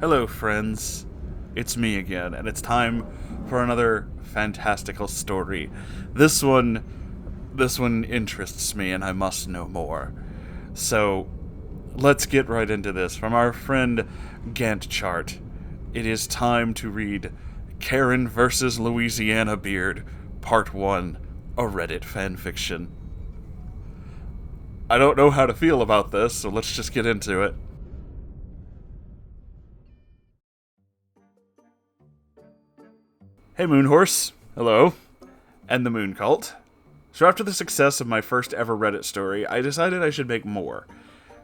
Hello, friends. It's me again, and it's time for another fantastical story. This one interests me, and I must know more. So, let's get right into this. From our friend Gantt Chart, it is time to read Karen vs. Louisianabeard, Part 1, a Reddit fanfiction. I don't know how to feel about this, so let's just get into it. Hey Moonhorse, hello, and the Moon Cult. So after the success of my first ever Reddit story, I decided I should make more.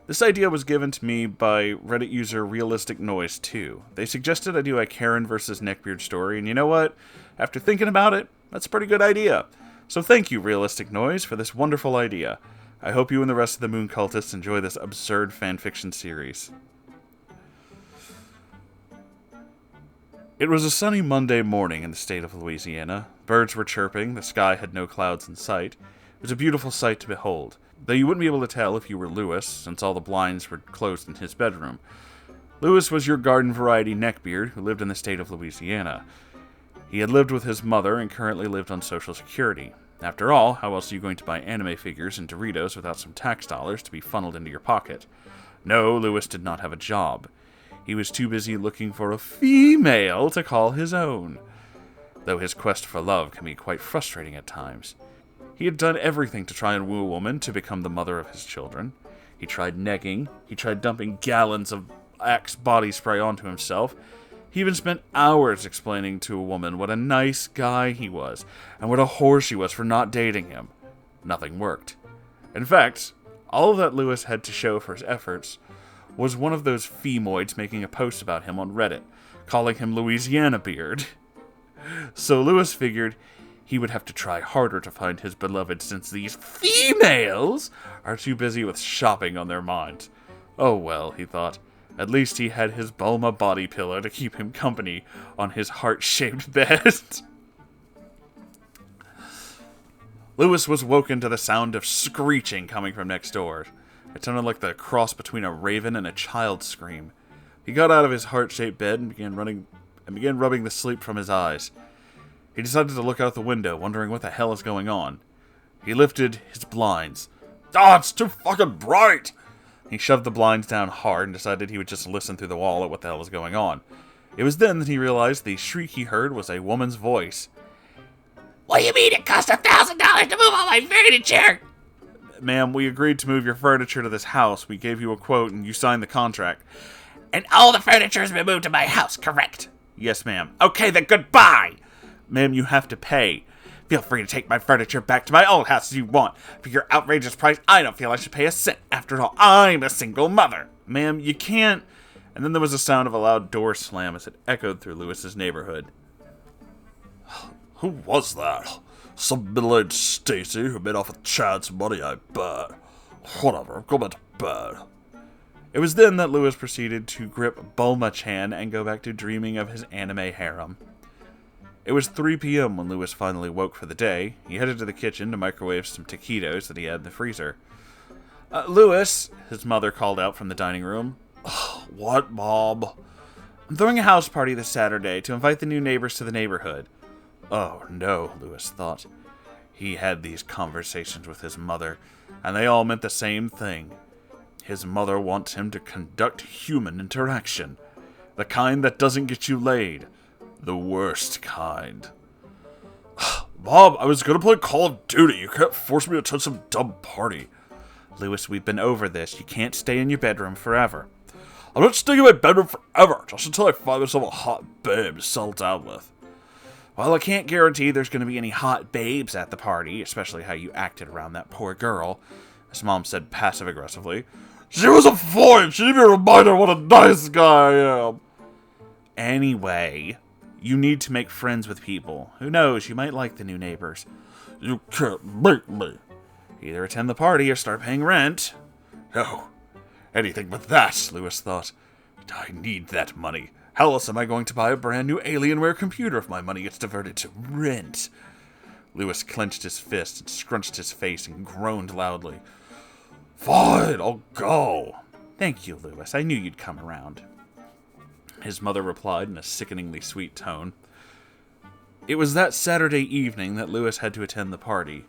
This idea was given to me by Reddit user Realistic Noise 2. They suggested I do a Karen vs. Neckbeard story, and you know what? After thinking about it, that's a pretty good idea. So thank you, Realistic Noise, for this wonderful idea. I hope you and the rest of the Moon Cultists enjoy this absurd fanfiction series. It was a sunny Monday morning in the state of Louisiana. Birds were chirping, the sky had no clouds in sight. It was a beautiful sight to behold, though you wouldn't be able to tell if you were Lewis, since all the blinds were closed in his bedroom. Lewis was your garden variety neckbeard who lived in the state of Louisiana. He had lived with his mother and currently lived on Social Security. After all, how else are you going to buy anime figures and Doritos without some tax dollars to be funneled into your pocket? No, Lewis did not have a job. He was too busy looking for a female to call his own, though his quest for love can be quite frustrating at times. He had done everything to try and woo a woman to become the mother of his children. He tried negging, he tried dumping gallons of Axe body spray onto himself. He even spent hours explaining to a woman what a nice guy he was, and what a whore she was for not dating him. Nothing worked. In fact, all that Lewis had to show for his efforts was one of those femoids making a post about him on Reddit, calling him Louisianabeard. So Lewis figured he would have to try harder to find his beloved since these females are too busy with shopping on their minds. Oh well, he thought, at least he had his Bulma body pillow to keep him company on his heart-shaped bed. Lewis was woken to the sound of screeching coming from next door. It sounded like the cross between a raven and a child's scream. He got out of his heart-shaped bed and began rubbing the sleep from his eyes. He decided to look out the window, wondering what the hell is going on. He lifted his blinds. It's too fucking bright! He shoved the blinds down hard and decided he would just listen through the wall at what the hell was going on. It was then that he realized the shriek he heard was a woman's voice. What do you mean it cost $1,000 to move all my furniture? Ma'am, we agreed to move your furniture to this house. We gave you a quote and you signed the contract. And all the furniture has been moved to my house, correct? Yes, ma'am. Okay, then goodbye! Ma'am, you have to pay. Feel free to take my furniture back to my old house if you want. For your outrageous price, I don't feel I should pay a cent. After all, I'm a single mother. Ma'am, you can't... And then there was a sound of a loud door slam as it echoed through Lewis's neighborhood. Who was that? Some middle-aged Stacy who made off with Chad's money, I bet. Whatever, go back to bed. It was then that Lewis proceeded to grip Bulma-chan and go back to dreaming of his anime harem. It was 3 p.m. when Lewis finally woke for the day. He headed to the kitchen to microwave some taquitos that he had in the freezer. Lewis, his mother called out from the dining room. What, Mom? I'm throwing a house party this Saturday to invite the new neighbors to the neighborhood. Oh no, Lewis thought. He had these conversations with his mother, and they all meant the same thing. His mother wants him to conduct human interaction. The kind that doesn't get you laid. The worst kind. Mom, I was gonna play Call of Duty. You can't force me to attend some dumb party. Lewis, we've been over this. You can't stay in your bedroom forever. I'm not staying in my bedroom forever, just until I find myself a hot babe to settle down with. Well, I can't guarantee there's going to be any hot babes at the party, especially how you acted around that poor girl, his mom said passive-aggressively. She was a foil! She needed me a reminder what a nice guy I am! Anyway, you need to make friends with people. Who knows, you might like the new neighbors. You can't make me. Either attend the party or start paying rent. No, anything but that, Lewis thought. I need that money. How else am I going to buy a brand new Alienware computer if my money gets diverted to rent? Lewis clenched his fist and scrunched his face and groaned loudly. Fine, I'll go. Thank you, Lewis. I knew you'd come around. his mother replied in a sickeningly sweet tone. It was that Saturday evening that Louis had to attend the party.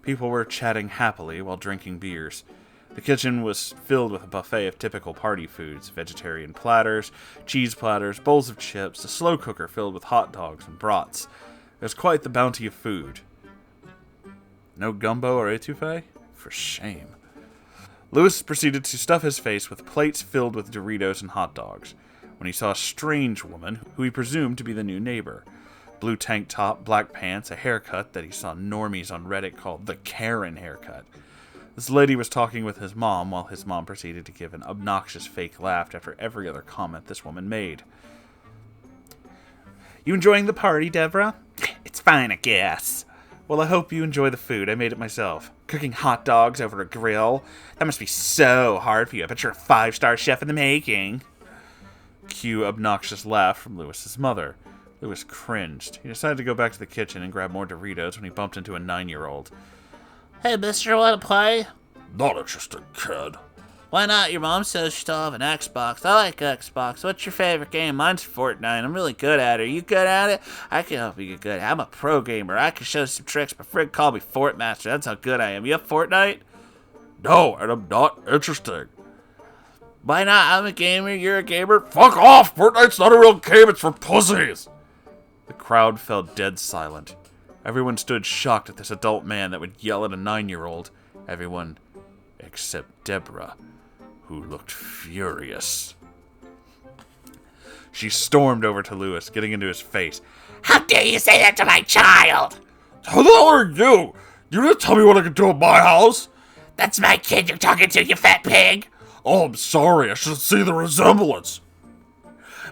People were chatting happily while drinking beers. The kitchen was filled with a buffet of typical party foods, vegetarian platters, cheese platters, bowls of chips, a slow cooker filled with hot dogs and brats. It was quite the bounty of food. No gumbo or etouffee? For shame. Louis proceeded to stuff his face with plates filled with Doritos and hot dogs, when he saw a strange woman who he presumed to be the new neighbor. Blue tank top, black pants, a haircut that he saw normies on Reddit called the Karen haircut. This lady was talking with his mom while his mom proceeded to give an obnoxious fake laugh after every other comment this woman made. You enjoying the party, Deborah? It's fine, I guess. Well, I hope you enjoy the food. I made it myself. Cooking hot dogs over a grill? That must be so hard for you. I bet you're a 5-star chef in the making. Cue obnoxious laugh from Louis's mother. Louis cringed. He decided to go back to the kitchen and grab more Doritos when he bumped into a 9-year-old. Hey, mister, want to play? Not interested, kid. Why not? Your mom says you still have an Xbox. I like Xbox. What's your favorite game? Mine's Fortnite. I'm really good at it. Are you good at it? I can help you get good. I'm a pro gamer. I can show you some tricks. My friend called me Fortmaster. That's how good I am. You have Fortnite? No, and I'm not interested. Why not? I'm a gamer. You're a gamer. Fuck off! Fortnite's not a real game. It's for pussies. The crowd fell dead silent. Everyone stood shocked at this adult man that would yell at a 9-year-old. Everyone except Deborah, who looked furious. She stormed over to Louis, getting into his face. How dare you say that to my child? Who the hell are you? You didn't tell me what I could do at my house. That's my kid you're talking to, you fat pig. Oh, I'm sorry. I should see the resemblance.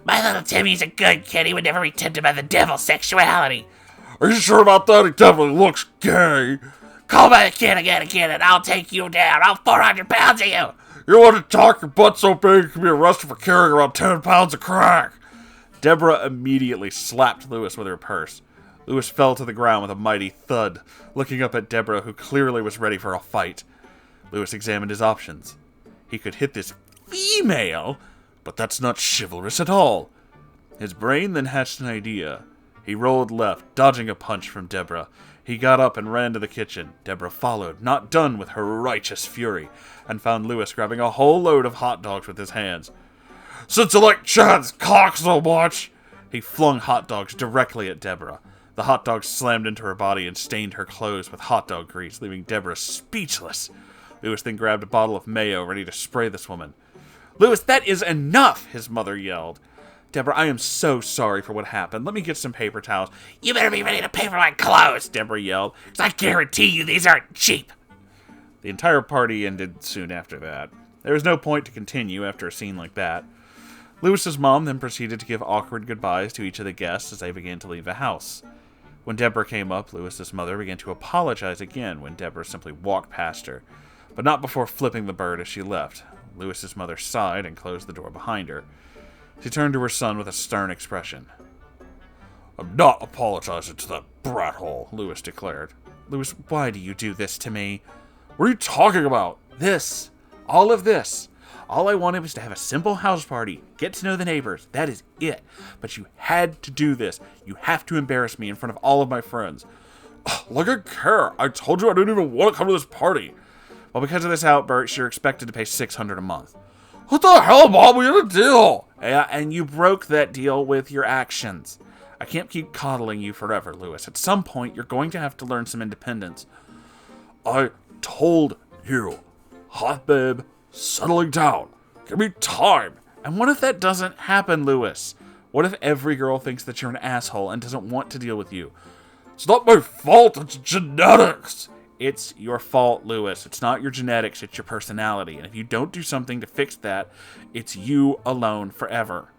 My little Timmy's a good kid. He would never be tempted by the devil's sexuality. Are you sure about that? He definitely looks gay. Call my kid again, and I'll take you down. I'll 400 pounds of you. You want to talk your butt so big you can be arrested for carrying around 10 pounds of crack. Deborah immediately slapped Louis with her purse. Louis fell to the ground with a mighty thud, looking up at Deborah, who clearly was ready for a fight. Louis examined his options. He could hit this female, but that's not chivalrous at all. His brain then hatched an idea. He rolled left, dodging a punch from Deborah. He got up and ran to the kitchen. Deborah followed, not done with her righteous fury, and found Louis grabbing a whole load of hot dogs with his hands. Since you like Chad's cock so much! He flung hot dogs directly at Deborah. The hot dogs slammed into her body and stained her clothes with hot dog grease, leaving Deborah speechless. Louis then grabbed a bottle of mayo, ready to spray this woman. Louis, that is enough! His mother yelled. Deborah, I am so sorry for what happened. Let me get some paper towels. You better be ready to pay for my clothes, Deborah yelled, because I guarantee you these aren't cheap. The entire party ended soon after that. There was no point to continue after a scene like that. Louis's mom then proceeded to give awkward goodbyes to each of the guests as they began to leave the house. When Deborah came up, Louis's mother began to apologize again when Deborah simply walked past her, but not before flipping the bird as she left. Louis's mother sighed and closed the door behind her. She turned to her son with a stern expression. I'm not apologizing to that brat hole, Louis declared. Louis, why do you do this to me? What are you talking about? This. All of this. All I wanted was to have a simple house party, get to know the neighbors. That is it. But you had to do this. You have to embarrass me in front of all of my friends. Like I care. I told you I didn't even want to come to this party. Well, because of this outburst, you're expected to pay $600 a month. What the hell, Mom? We had a deal. Yeah, and you broke that deal with your actions. I can't keep coddling you forever, Louis. At some point, you're going to have to learn some independence. I told you. Hot babe, settling down. Give me time. And what if that doesn't happen, Louis? What if every girl thinks that you're an asshole and doesn't want to deal with you? It's not my fault. It's genetics. It's your fault, Louis. It's not your genetics, it's your personality. And if you don't do something to fix that, it's you alone forever.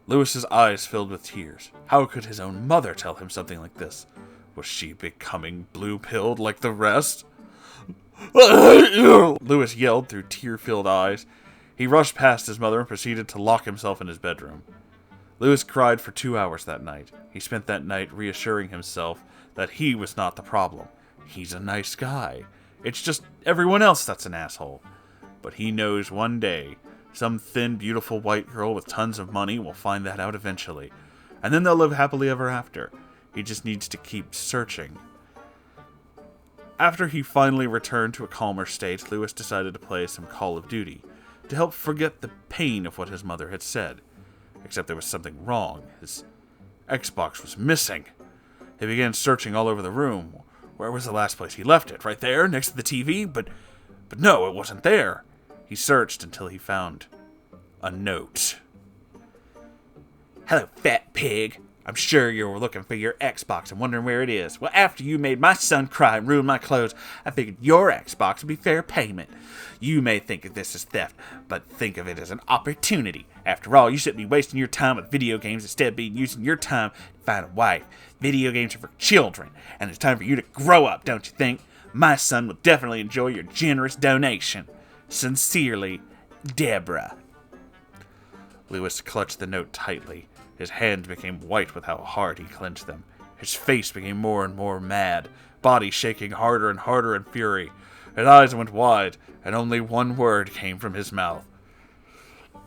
Louis's eyes filled with tears. How could his own mother tell him something like this? Was she becoming blue-pilled like the rest? I hate you! Louis yelled through tear-filled eyes. He rushed past his mother and proceeded to lock himself in his bedroom. Louis cried for 2 hours that night. He spent that night reassuring himself that he was not the problem. He's a nice guy. It's just everyone else that's an asshole. But he knows one day Some thin, beautiful white girl with tons of money will find that out eventually. And then they'll live happily ever after. He just needs to keep searching. After he finally returned to a calmer state, Lewis decided to play some Call of Duty to help forget the pain of what his mother had said. Except there was something wrong. His Xbox was missing. He began searching all over the room. Where was the last place he left it? Right there, next to the TV? But no, it wasn't there. He searched until he found a note. Hello, fat pig. I'm sure you're looking for your Xbox and wondering where it is. Well, after you made my son cry and ruined my clothes, I figured your Xbox would be fair payment. You may think of this as theft, but think of it as an opportunity. After all, you shouldn't be wasting your time with video games instead of being using your time to find a wife. Video games are for children, and it's time for you to grow up, don't you think? My son will definitely enjoy your generous donation. Sincerely, Deborah. Lewis clutched the note tightly. His hands became white with how hard he clenched them. His face became more and more mad, body shaking harder and harder in fury. His eyes went wide, and only one word came from his mouth.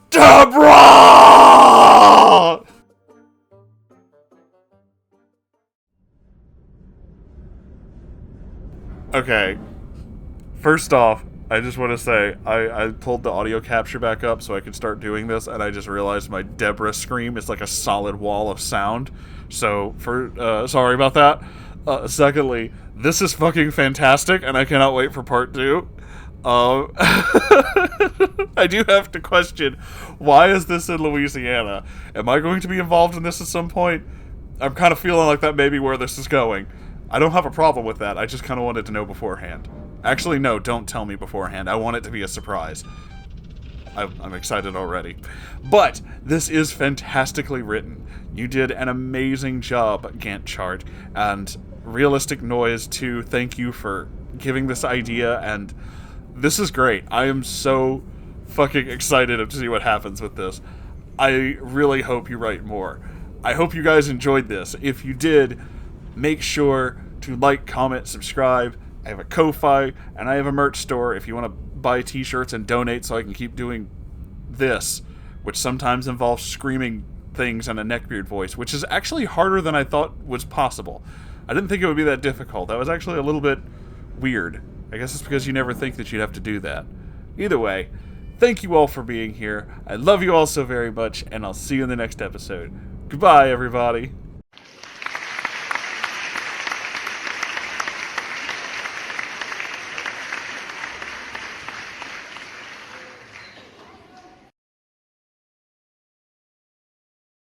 Deborah! Okay. First off, I just want to say, I pulled the audio capture back up so I could start doing this, and I just realized my Deborah scream is like a solid wall of sound. So, sorry about that. Secondly, this is fucking fantastic, and I cannot wait for part 2. I do have to question, why is this in Louisiana? Am I going to be involved in this at some point? I'm kind of feeling like that may be where this is going. I don't have a problem with that, I just kind of wanted to know beforehand. Actually, no, don't tell me beforehand. I want it to be a surprise. I'm excited already. But this is fantastically written. You did an amazing job, Gantt chart. And Realistic Noise, too, thank you for giving this idea. And this is great. I am so fucking excited to see what happens with this. I really hope you write more. I hope you guys enjoyed this. If you did, make sure to like, comment, subscribe. I have a Ko-Fi, and I have a merch store if you want to buy t-shirts and donate so I can keep doing this, which sometimes involves screaming things in a Neckbeard voice, which is actually harder than I thought was possible. I didn't think it would be that difficult. That was actually a little bit weird. I guess it's because you never think that you'd have to do that. Either way, thank you all for being here. I love you all so very much, and I'll see you in the next episode. Goodbye, everybody.